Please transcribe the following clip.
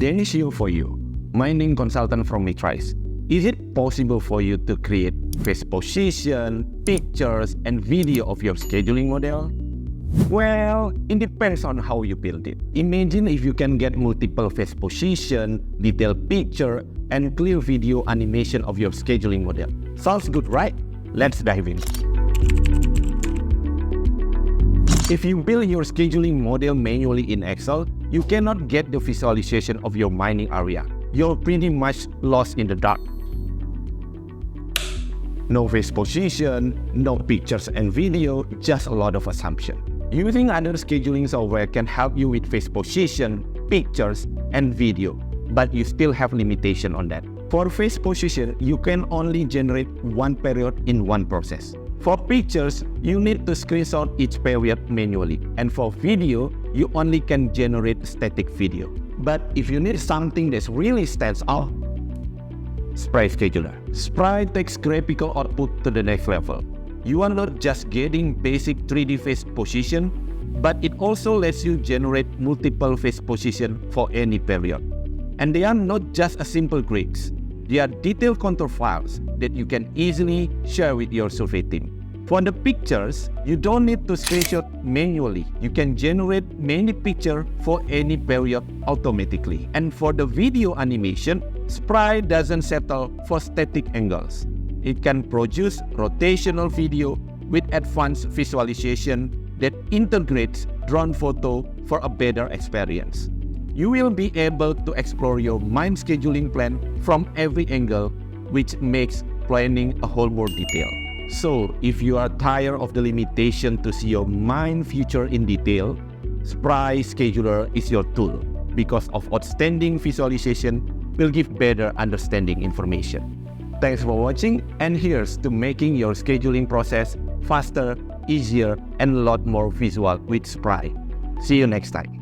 Deni here for you, mining consultant from Mitrais. Is it possible for you to create face position, pictures, and video of your scheduling model? Well, it depends on how you build it. Imagine if you can get multiple face position, detailed picture, and clear video animation of your scheduling model. Sounds good, right? Let's dive in. If you build your scheduling model manually in Excel, you cannot get the visualization of your mining area. You're pretty much lost in the dark. No face position, no pictures and video, just a lot of assumption. Using other scheduling software can help you with face position, pictures, and video, but you still have limitation on that. For face position, you can only generate one period in one process. For pictures, you need to screenshot each period manually. And for video, you only can generate static video. But if you need something that really stands out, SPRY Scheduler. SPRY takes graphical output to the next level. You are not just getting basic 3D face position, but it also lets you generate multiple face position for any period. And they are not just a simple grids. They are detailed contour files that you can easily share with your survey team. For the pictures, you don't need to screenshot manually. You can generate many pictures for any period automatically. And for the video animation, SPRY doesn't settle for static angles. It can produce rotational video with advanced visualization that integrates drone photo for a better experience. You will be able to explore your mine scheduling plan from every angle, which makes planning a whole more detailed. So, if you are tired of the limitation to see your mine future in detail, SPRY Scheduler is your tool because of outstanding visualization will give better understanding information. Thanks for watching, and here's to making your scheduling process faster, easier, and a lot more visual with SPRY. See you next time.